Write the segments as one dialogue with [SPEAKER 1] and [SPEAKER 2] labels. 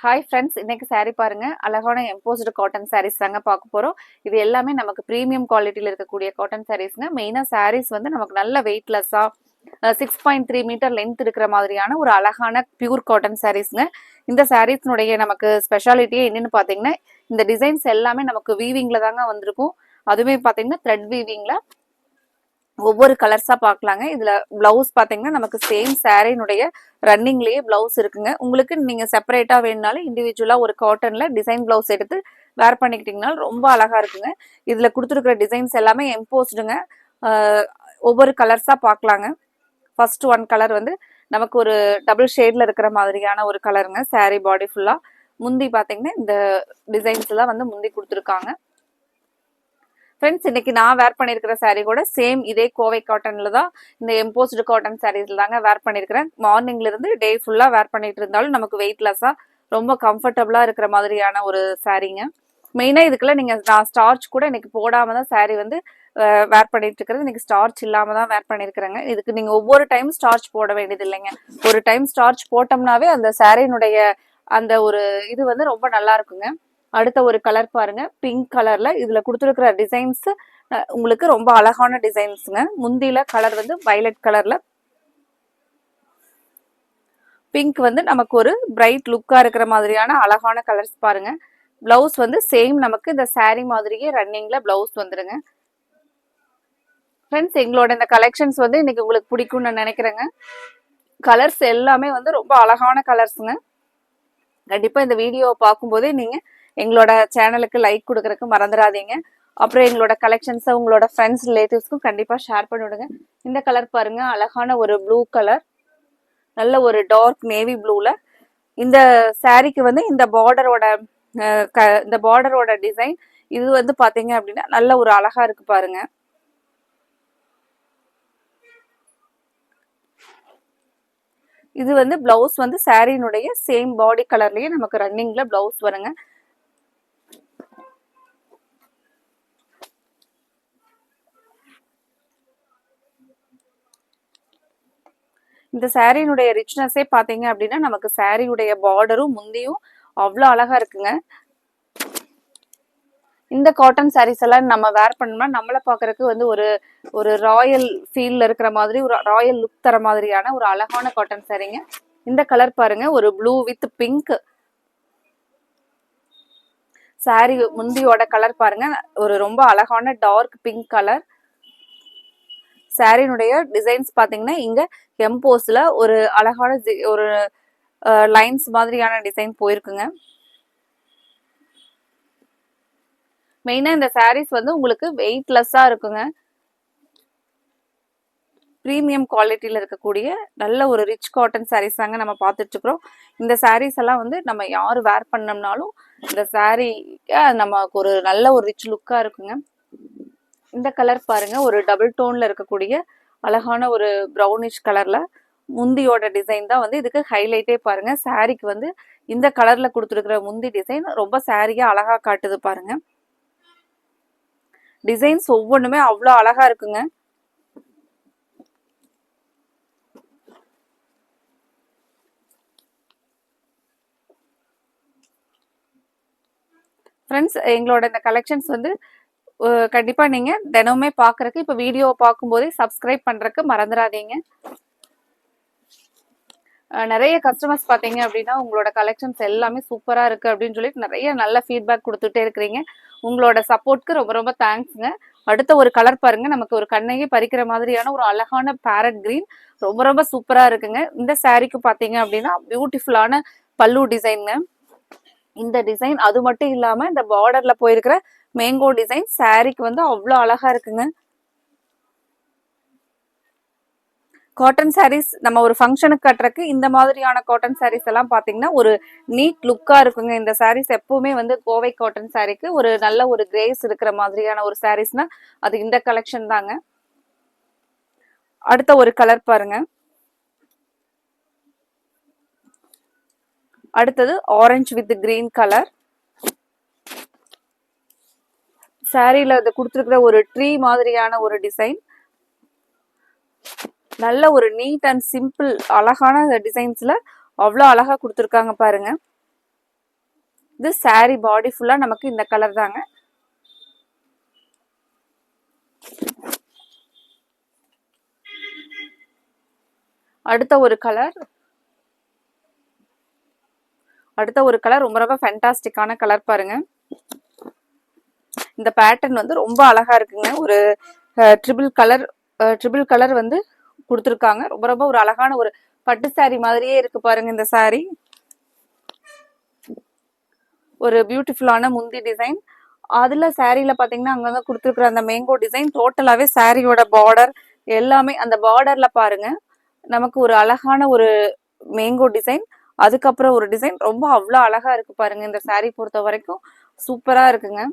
[SPEAKER 1] Hi friends, இன்னைக்கு saree பாருங்க. அழகான எம்போஸ்டு காட்டன் sarees தாங்க பார்க்க போறோம். இது எல்லாமே நமக்கு பிரீமியம் குவாலிட்டியில் இருக்கக்கூடிய காட்டன் sareesங்க. மெயினாக sarees வந்து நமக்கு நல்ல வெயிட்லெஸ்ஸா 6.3 மீட்டர் லென்த் இருக்கிற மாதிரியான ஒரு அழகான பியூர் காட்டன் sareesங்க. இந்த sareesனுடைய நமக்கு ஸ்பெஷாலிட்டியே என்னன்னு பார்த்தீங்கன்னா, இந்த டிசைன்ஸ் எல்லாமே நமக்கு வீவிங்ல தாங்க வந்திருக்கும். அதுவே பார்த்தீங்கன்னா த்ரெட் வீவிங்ல ஒவ்வொரு கலர்ஸா பார்க்கலாங்க. இதுல பிளவுஸ் பாத்தீங்கன்னா நமக்கு சேம் சாரீனுடைய ரன்னிங்லயே பிளவுஸ் இருக்குங்க. உங்களுக்கு நீங்க செப்பரேட்டா வேணும்னாலும் இண்டிவிஜுவலா ஒரு காட்டன்ல டிசைன் பிளவுஸ் எடுத்து வேர் பண்ணிக்கிட்டீங்கன்னா ரொம்ப அழகா இருக்குங்க. இதுல கொடுத்துருக்கிற டிசைன்ஸ் எல்லாமே எம்போஸ்டுங்க. ஒவ்வொரு கலர்ஸா பார்க்கலாங்க. ஃபர்ஸ்ட் ஒன் கலர் வந்து நமக்கு ஒரு டபுள் ஷேட்ல இருக்கிற மாதிரியான ஒரு கலருங்க. சாரீ பாடி ஃபுல்லா முந்தி பாத்தீங்கன்னா இந்த டிசைன்ஸ் எல்லாம் வந்து முந்தி கொடுத்துருக்காங்க. ஃப்ரெண்ட்ஸ், இன்னைக்கு நான் வேர் பண்ணியிருக்கிற சாரீ கூட சேம் இதே கோவை காட்டன்ல தான், இந்த எம்போஸ்டு காட்டன் சாரீஸ்ல தாங்க வேர் பண்ணியிருக்கிறேன். மார்னிங்ல இருந்து டே ஃபுல்லா வேர் பண்ணிட்டு இருந்தாலும் நமக்கு வெயிட்லெஸ்ஸா ரொம்ப கம்ஃபர்டபுளா இருக்கிற மாதிரியான ஒரு சாரீங்க. மெயினா இதுக்குள்ள நான் ஸ்டார்ச் கூட இன்னைக்கு போடாம தான் சாரீ வந்து வேர் பண்ணிட்டு இருக்கிறது. இன்னைக்கு ஸ்டார்ச் இல்லாம தான் வேர் பண்ணியிருக்கிறேங்க. இதுக்கு நீங்க ஒவ்வொரு டைம் ஸ்டார்ச் போட வேண்டியது இல்லைங்க. ஒரு டைம் ஸ்டார்ச் போட்டோம்னாவே அந்த சாரீனுடைய அந்த ஒரு இது வந்து ரொம்ப நல்லா இருக்குங்க. அடுத்த ஒரு கலர் பாருங்க, பிங்க் கலர்ல. இதுல கொடுத்துருக்கிற டிசைன்ஸ் உங்களுக்கு ரொம்ப அழகான டிசைன்ஸுங்க. முந்தியில கலர் வந்து வயலட் கலர்ல, பிங்க் வந்து நமக்கு ஒரு பிரைட் லுக்கா இருக்கிற மாதிரியான அழகான கலர்ஸ் பாருங்க. பிளவுஸ் வந்து சேம் நமக்கு இந்த சாரீ மாதிரியே ரன்னிங்ல பிளவுஸ் வந்துருங்க. ஃப்ரெண்ட்ஸ், எங்களோட இந்த கலெக்ஷன்ஸ் வந்து இன்னைக்கு உங்களுக்கு பிடிக்கும்னு நான் நினைக்கிறேங்க. கலர்ஸ் எல்லாமே வந்து ரொம்ப அழகான கலர்ஸுங்க. கண்டிப்பா இந்த வீடியோவை பார்க்கும்போதே நீங்க எங்களோட சேனலுக்கு லைக் கொடுக்கறதுக்கு மறந்துடாதீங்க. அப்புறம் எங்களோட கலெக்ஷன்ஸை உங்களோட ஃப்ரெண்ட்ஸ் ரிலேட்டிவ்ஸ்க்கும் கண்டிப்பா ஷேர் பண்ணிவிடுங்க. இந்த கலர் பாருங்க, அழகான ஒரு ப்ளூ கலர், நல்ல ஒரு டார்க் நேவி ப்ளூல. இந்த சாரீக்கு வந்து இந்த பார்டரோட டிசைன் இது வந்து பாத்தீங்க அப்படின்னா நல்ல ஒரு அழகா இருக்கு பாருங்க. இது வந்து பிளவுஸ் வந்து சாரீனுடைய சேம் பாடி கலர்லயே நமக்கு ரன்னிங்ல பிளவுஸ் வருங்க. இந்த சாரீனுடைய ரிச்னஸே பாத்தீங்க அப்படின்னா நமக்கு சாரீயுடைய பார்டரும் முந்தியும் அவ்வளோ அழகா இருக்குங்க. இந்த காட்டன் சாரீஸ் எல்லாம் நம்ம வேர் பண்ணோம்னா நம்மளை பாக்குறதுக்கு வந்து ஒரு ராயல் ஃபீல்ல இருக்கிற மாதிரி, ஒரு ராயல் லுக் தர மாதிரியான ஒரு அழகான காட்டன் சாரீங்க. இந்த கலர் பாருங்க, ஒரு ப்ளூ வித் பிங்க். சாரீ முந்தியோட கலர் பாருங்க, ஒரு ரொம்ப அழகான டார்க் பிங்க் கலர். சாரீனுடைய டிசைன்ஸ் பாத்தீங்கன்னா இங்க எம்போஸ்ல ஒரு அழகான ஒரு லைன்ஸ் மாதிரியான டிசைன் போயிருக்குங்க. மெயினா இந்த சாரீஸ் வந்து உங்களுக்கு வெயிட்லெஸ்ஸா இருக்குங்க. பிரீமியம் குவாலிட்டியில இருக்கக்கூடிய நல்ல ஒரு ரிச் காட்டன் சாரீஸ் தாங்க நம்ம பார்த்துட்டு இருக்கிறோம். இந்த சாரீஸ் எல்லாம் வந்து நம்ம யாரு வேர் பண்ணோம்னாலும் இந்த சாரீ நமக்கு ஒரு நல்ல ஒரு ரிச் லுக்கா இருக்குங்க. இந்த கலர் பாருங்க, ஒரு டபுள் டோன்ல இருக்கக்கூடிய அழகான ஒரு ப்ரௌனிஷ் கலர்ல முந்தியோட டிசைன் தான் வந்து இதுக்கு ஹைலைட்டே பாருங்க. சாரீக்கு வந்து இந்த கலர்ல கொடுத்துருக்கிற முந்தி டிசைன் ரொம்ப சாரியா அழகா காட்டுது பாருங்க. டிசைன்ஸ் ஒவ்வொன்றுமே அவ்வளோ அழகா இருக்குங்க. ஃப்ரெண்ட்ஸ், எங்களோட இந்த கலெக்ஷன்ஸ் வந்து கண்டிப்பா நீங்க தினமுமே பாக்குறதுக்கு, இப்ப வீடியோவை பார்க்கும்போதே சப்ஸ்கிரைப் பண்றதுக்கு மறந்துடாதீங்க. நிறைய கஸ்டமர்ஸ் பாத்தீங்க அப்படின்னா உங்களோட கலெக்ஷன்ஸ் எல்லாமே சூப்பரா இருக்கு அப்படின்னு சொல்லிட்டு நிறைய நல்ல ஃபீட்பேக் கொடுத்துட்டே இருக்கிறீங்க. உங்களோட சப்போர்ட்க்கு ரொம்ப ரொம்ப தேங்க்ஸ்ங்க. அடுத்த ஒரு கலர் பாருங்க, நமக்கு ஒரு கண்ணையே பறிக்கிற மாதிரியான ஒரு அழகான பேரட் கிரீன், ரொம்ப ரொம்ப சூப்பரா இருக்குங்க. இந்த சாரீக்கு பாத்தீங்க அப்படின்னா பியூட்டிஃபுல்லான பல்லு டிசைனுங்க. இந்த டிசைன் அது மட்டும் இல்லாம இந்த பார்டர்ல போயிருக்கிற மேங்கோ டிசைன் சாரீக்கு வந்து அவ்வளோ அழகா இருக்குங்க. காட்டன் சாரீஸ் நம்ம ஒரு ஃபங்க்ஷனுக்கு கட்டுறக்கு இந்த மாதிரியான காட்டன் சாரீஸ் எல்லாம் பாத்தீங்கன்னா ஒரு நீட் லுக்கா இருக்குங்க. இந்த சாரீஸ் எப்பவுமே வந்து கோவை காட்டன் சாரீக்கு ஒரு நல்ல ஒரு கிரேஸ் இருக்கிற மாதிரியான ஒரு சாரீஸ்னா அது இந்த கலெக்ஷன் தாங்க. அடுத்த ஒரு கலர் பாருங்க, அடுத்தது ஆரஞ்சு வித் கிரீன் கலர். சாரீல அது கொடுத்துருக்கிற ஒரு ட்ரீ மாதிரியான ஒரு டிசைன், நல்ல ஒரு நீட் அண்ட் சிம்பிள் அழகான டிசைன்ஸ்ல அவ்வளோ அழகா கொடுத்துருக்காங்க பாருங்க. இது saree பாடி ஃபுல்லா நமக்கு இந்த கலர் தாங்க. அடுத்த ஒரு கலர் ரொம்ப ரொம்ப ஃபேண்டாஸ்டிக்கான கலர் பாருங்க. இந்த பேட்டர்ன் வந்து ரொம்ப அழகா இருக்குங்க. ஒரு ட்ரிபிள் கலர் வந்து கொடுத்துருக்காங்க. ரொம்ப ரொம்ப ஒரு அழகான ஒரு பட்டு saree மாதிரியே இருக்கு பாருங்க இந்த saree. ஒரு பியூட்டிஃபுல்லான முந்தி டிசைன். அதுல சாரீல பாத்தீங்கன்னா அங்கங்க கொடுத்துருக்குற அந்த மேங்கோ டிசைன் டோட்டலாவே சாரியோட பார்டர் எல்லாமே அந்த பார்டர்ல பாருங்க நமக்கு ஒரு அழகான ஒரு மேங்கோ டிசைன். அதுக்கப்புறம் ஒரு டிசைன் ரொம்ப அவ்வளோ அழகா இருக்கு பாருங்க. இந்த saree பொறுத்த வரைக்கும் சூப்பரா இருக்குங்க.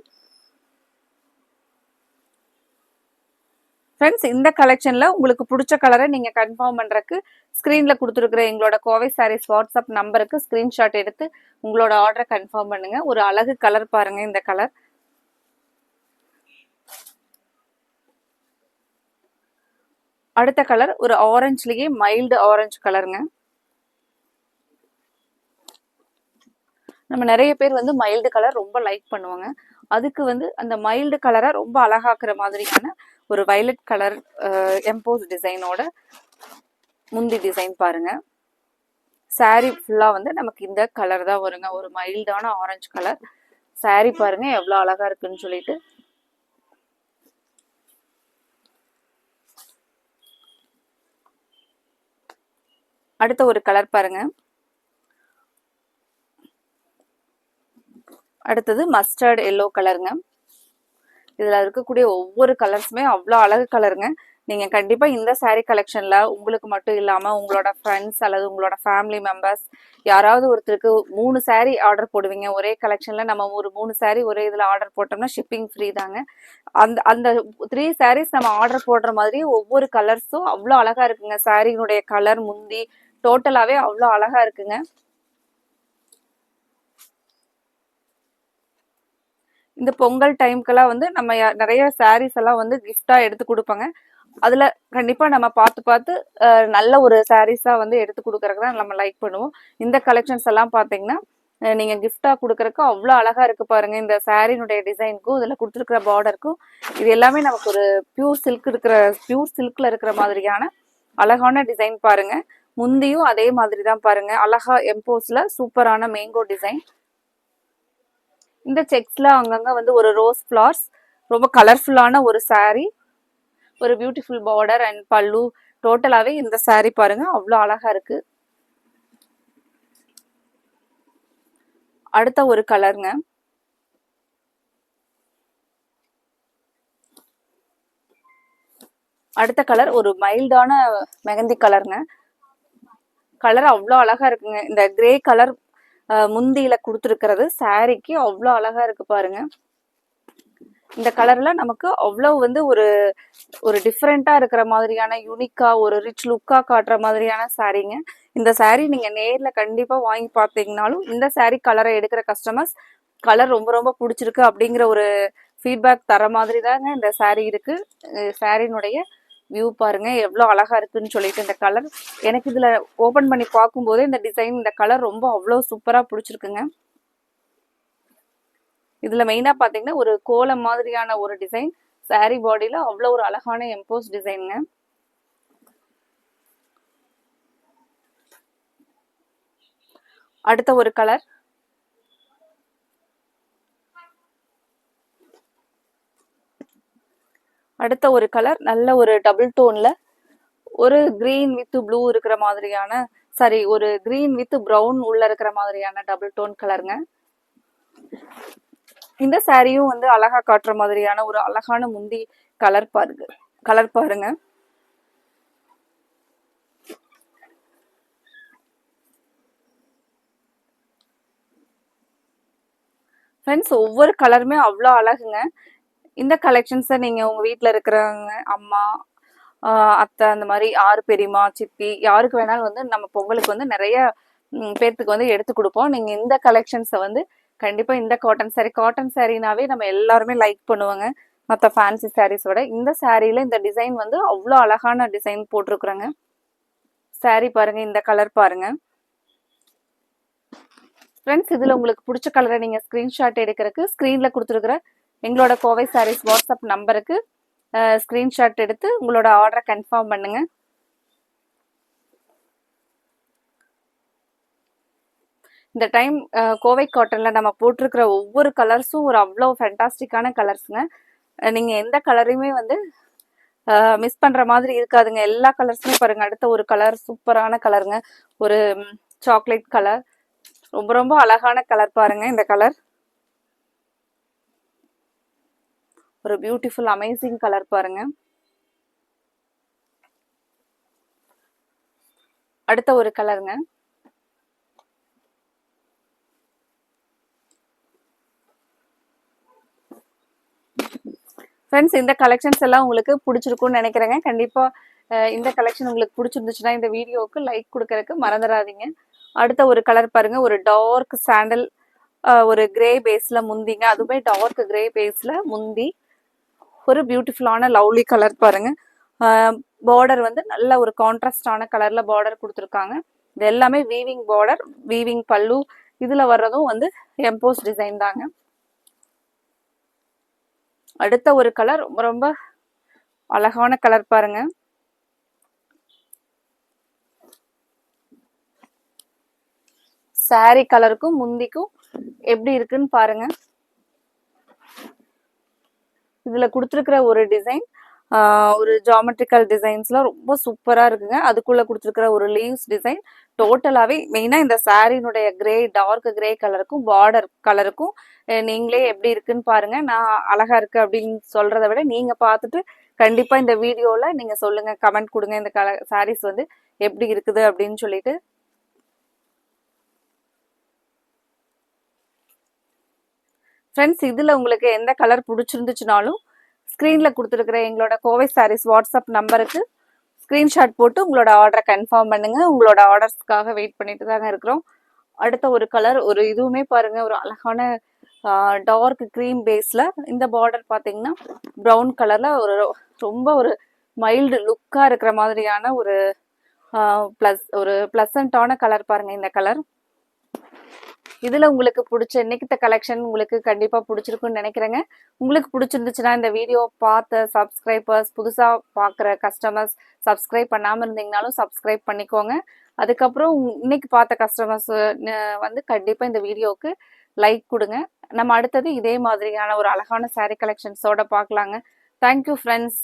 [SPEAKER 1] ஃப்ரெண்ட்ஸ், இந்த கலெக்ஷன்ல உங்களுக்கு பிடிச்ச கலரை நீங்க கன்ஃபார்ம் பண்றதுக்கு ஸ்கிரீன்ல கொடுத்துருக்குற எங்களோட கோவை சாரீஸ் வாட்ஸ்அப் நம்பருக்கு ஸ்கிரீன்ஷாட் எடுத்து உங்களோட ஆர்டரை கன்ஃபார்ம் பண்ணுங்க. ஒரு அழகு கலர் பாருங்க இந்த கலர். அடுத்த கலர் ஒரு ஆரஞ்சுலயே மைல்டு ஆரஞ்சு கலருங்க. நம்ம நிறைய பேர் வந்து மைல்டு கலர் ரொம்ப லைக் பண்ணுவாங்க. அதுக்கு வந்து அந்த மைல்டு கலரை ரொம்ப அழகாக்குற மாதிரியான ஒரு வயலட் கலர் எம்போஸ் டிசைனோட முந்தி டிசைன் பாருங்க. saree ஃபுல்லா வந்து நமக்கு இந்த கலர் தான் வருங்க. ஒரு மைல்டான ஆரஞ்சு கலர் saree பாருங்க எவ்வளவு அழகா இருக்குன்னு சொல்லிட்டு. அடுத்த ஒரு கலர் பாருங்க. அடுத்தது மஸ்டர்ட் எல்லோ கலருங்க. இதுல இருக்கக்கூடிய ஒவ்வொரு கலர்ஸுமே அவ்வளோ அழகு கலருங்க. நீங்க கண்டிப்பா இந்த saree கலெக்ஷன்ல உங்களுக்கு மட்டும் இல்லாம உங்களோட ஃப்ரெண்ட்ஸ் அல்லது உங்களோட ஃபேமிலி மெம்பர்ஸ் யாராவது ஒருத்தருக்கு 3 saree ஆர்டர் போடுவீங்க. ஒரே கலெக்ஷன்ல நம்ம ஒரு 3 saree ஒரே இதுல ஆர்டர் போட்டோம்னா ஷிப்பிங் ஃப்ரீ தாங்க. அந்த அந்த 3 sarees நம்ம ஆர்டர் போடுற மாதிரி ஒவ்வொரு கலர்ஸும் அவ்வளோ அழகா இருக்குங்க. சாரியினுடைய கலர் முந்தி டோட்டலாவே அவ்வளோ அழகா இருக்குங்க. இந்த பொங்கல் டைம்க்கெல்லாம் வந்து நம்ம நிறைய சாரீஸ் எல்லாம் வந்து கிஃப்டா எடுத்து கொடுப்பாங்க. அதுல கண்டிப்பா நம்ம பார்த்து நல்ல ஒரு சாரீஸா வந்து எடுத்து கொடுக்கறதுக்கு தான் நம்ம லைக் பண்ணுவோம். இந்த கலெக்ஷன்ஸ் எல்லாம் பாத்தீங்கன்னா நீங்க கிஃப்டா கொடுக்கறதுக்கு அவ்வளோ அழகா இருக்கு பாருங்க. இந்த சாரினுடைய டிசைனுக்கும் இதுல கொடுத்துருக்கிற பார்டருக்கும் இது எல்லாமே நமக்கு ஒரு பியூர் சில்க்ல இருக்கிற மாதிரியான அழகான டிசைன் பாருங்க. முந்தியும் அதே மாதிரி தான் பாருங்க. அழகா எம்போஸ்ல சூப்பரான மேங்கோ டிசைன். இந்த செக்ஸ்ல அங்கங்க வந்து ஒரு ரோஸ் ஃபிளார்ஸ் ரொம்ப கலர்ஃபுல்லான ஒரு saree. ஒரு பியூட்டிஃபுல் பார்டர் அண்ட் பல்லு டோட்டலாவே இந்த saree பாருங்க அவ்வளோ அழகா இருக்கு. அடுத்த ஒரு கலருங்க. அடுத்த கலர் ஒரு மைல்டான மெகந்தி கலருங்க. கலர் அவ்வளோ அழகா இருக்குங்க. இந்த கிரே கலர் முந்தியில கொடுத்துருக்கிறது சாரிக்கு அவ்வளோ அழகா இருக்கு பாருங்க. இந்த கலர்ல நமக்கு அவ்வளவு வந்து ஒரு டிஃப்ரெண்டா இருக்கிற மாதிரியான யூனிக்கா ஒரு ரிச் லுக்கா காட்டுற மாதிரியான சாரீங்க. இந்த saree நீங்க நேர்ல கண்டிப்பா வாங்கி பார்த்தீங்கன்னாலும் இந்த saree கலரை எடுக்கிற கஸ்டமர்ஸ் கலர் ரொம்ப ரொம்ப பிடிச்சிருக்கு அப்படிங்கிற ஒரு ஃபீட்பேக் தர மாதிரி தாங்க இந்த saree இருக்கு. சாரினுடைய வியூ பாருங்க எவ்வளோ அழகா இருக்குன்னு சொல்லிட்டு. இந்த கலர் எனக்கு இதுல ஓபன் பண்ணி பார்க்கும்போதே இந்த டிசைன் இந்த கலர் ரொம்ப அவ்வளோ சூப்பரா பிடிச்சிருக்குங்க. இதுல மெயினா பாத்தீங்கன்னா ஒரு கோலம் மாதிரியான ஒரு டிசைன் saree பாடியில அவ்வளோ ஒரு அழகான எம்போஸ் டிசைனுங்க. அடுத்த ஒரு கலர் நல்ல ஒரு டபுள் டோன்ல ஒரு கிரீன் வித் ப்ளூ இருக்கிற மாதிரியான ஒரு கிரீன் வித் பிரவுன் உள்ள இருக்கிற மாதிரியான டபுள் டோன் கலருங்க. இந்த சாரியும் வந்து அழகா காட்டுற மாதிரியான ஒரு அழகான முந்தி கலர் பாருங்க. ஃப்ரெண்ட்ஸ், ஒவ்வொரு கலருமே அவ்வளோ அழகுங்க. இந்த கலெக்ஷன்ஸை நீங்க உங்க வீட்டில் இருக்கிறவங்க அம்மா அத்தை அந்த மாதிரி பெரியம்மா சித்தி யாருக்கு வேணாலும் வந்து நம்ம பொங்கலுக்கு வந்து நிறைய பேர்த்துக்கு வந்து எடுத்து கொடுப்போம். நீங்க இந்த கலெக்ஷன்ஸை வந்து கண்டிப்பா இந்த காட்டன் சாரீனாவே நம்ம எல்லாருமே லைக் பண்ணுவாங்க. மற்ற ஃபேன்சி சாரீஸோட இந்த சாரியில இந்த டிசைன் வந்து அவ்வளோ அழகான டிசைன் போட்டிருக்குறாங்க. சாரி பாருங்க, இந்த கலர் பாருங்க. ஃப்ரெண்ட்ஸ், இதில் உங்களுக்கு பிடிச்ச கலரை நீங்கள் ஸ்க்ரீன்ஷாட் எடுக்கிறதுக்கு ஸ்க்ரீனில் கொடுத்துருக்குற எங்களோட கோவை சாரீஸ் வாட்ஸ்அப் நம்பருக்கு ஸ்க்ரீன்ஷாட் எடுத்து உங்களோட ஆர்டரை கன்ஃபார்ம் பண்ணுங்கள். இந்த டைம் கோவை காட்டனில் நம்ம போட்டிருக்கிற ஒவ்வொரு கலர்ஸும் ஒரு அவ்வளோ ஃபேண்டாஸ்டிக்கான கலர்ஸுங்க. நீங்கள் எந்த கலரையுமே வந்து மிஸ் பண்ணுற மாதிரி இருக்காதுங்க. எல்லா கலர்ஸுமே பாருங்கள். அடுத்த ஒரு கலர் சூப்பரான கலருங்க, ஒரு சாக்லேட் கலர், ரொம்ப ரொம்ப அழகான கலர் பாருங்க. இந்த கலர் ஒரு பியூட்டிஃபுல் அமேசிங் கலர் பாருங்க. அடுத்த ஒரு கலருங்க. ஃப்ரெண்ட்ஸ், இந்த கலெக்ஷன்ஸ் எல்லாம் உங்களுக்கு பிடிச்சிருக்கும்னு நினைக்கிறேங்க. கண்டிப்பாக இந்த கலெக்ஷன் உங்களுக்கு பிடிச்சிருந்துச்சுன்னா இந்த வீடியோவுக்கு லைக் கொடுக்கறதுக்கு மறந்துடாதீங்க. அடுத்த ஒரு கலர் பாருங்க, ஒரு டார்க் சாண்டல், ஒரு கிரே பேஸில் முந்திங்க, அதுவே டார்க் கிரே பேஸில் முந்தி, ஒரு பியூட்டிஃபுல்லான லவ்லி கலர் பாருங்க. பார்டர் வந்து நல்ல ஒரு கான்ட்ராஸ்டான கலரில் பார்டர் கொடுத்துருக்காங்க. இது எல்லாமே வீவிங் பார்டர், வீவிங் பல்லு. இதில் வர்றதும் வந்து எம்போஸ் டிசைன் தாங்க. அடுத்த ஒரு கலர் ரொம்ப ரொம்ப அழகான கலர் பாருங்க. சாரி கலருக்கும் முந்திக்கும் எப்படி இருக்குன்னு பாருங்க. இதுல கொடுத்துருக்கிற ஒரு டிசைன் ஒரு ஜாமெட்ரிக்கல் டிசைன்ஸ்லாம் ரொம்ப சூப்பரா இருக்குங்க. அதுக்குள்ள கொடுத்துருக்கிற ஒரு லீவ்ஸ் டிசைன் டோட்டலாவே மெயினா இந்த சாரினுடைய கிரே, டார்க் கிரே கலருக்கும் பார்டர் கலருக்கும் நீங்களே எப்படி இருக்குன்னு பாருங்க. நான் அழகா இருக்கு அப்படின்னு சொல்றதை விட நீங்க பார்த்துட்டு கண்டிப்பா இந்த வீடியோல நீங்க சொல்லுங்க, கமெண்ட் கொடுங்க இந்த சாரீஸ் வந்து எப்படி இருக்குது அப்படின்னு சொல்லிட்டு. ஃப்ரெண்ட்ஸ், இதுல உங்களுக்கு எந்த கலர் பிடிச்சிருந்துச்சுனாலும் ஸ்க்ரீனில் கொடுத்துருக்குற எங்களோட கோவை சாரீஸ் வாட்ஸ்அப் நம்பருக்கு ஸ்க்ரீன்ஷாட் போட்டு உங்களோட ஆர்டரை கன்ஃபார்ம் பண்ணுங்க. உங்களோட ஆர்டர்ஸ்க்காக வெயிட் பண்ணிட்டு தாங்க இருக்கிறோம். அடுத்த ஒரு கலர், ஒரு இதுவுமே பாருங்க, ஒரு அழகான டார்க் க்ரீம் பேஸில் இந்த பார்டர் பார்த்தீங்கன்னா ப்ரௌன் கலரில் ஒரு ரொம்ப ஒரு மைல்டு லுக்காக இருக்கிற மாதிரியான ஒரு ஒரு ப்ளசண்ட்டான கலர் பாருங்க. இந்த கலர் இதுல உங்களுக்கு பிடிச்ச இன்னைக்கு கலெக்ஷன் உங்களுக்கு கண்டிப்பா பிடிச்சிருக்குன்னு நினைக்கிறேங்க. உங்களுக்கு பிடிச்சிருந்துச்சுன்னா இந்த வீடியோ பார்த்த சப்ஸ்கிரைபர்ஸ், புதுசா பார்க்குற கஸ்டமர்ஸ் சப்ஸ்கிரைப் பண்ணாம இருந்தீங்கனாலும் சப்ஸ்கிரைப் பண்ணிக்கோங்க. அதுக்கப்புறம் இன்னைக்கு பார்த்த கஸ்டமர்ஸ் வந்து கண்டிப்பா இந்த வீடியோவுக்கு லைக் கொடுங்க. நம்ம அடுத்தது இதே மாதிரியான ஒரு அழகான சாரீ கலெக்ஷன்ஸோட பார்க்கலாங்க. Thank you friends.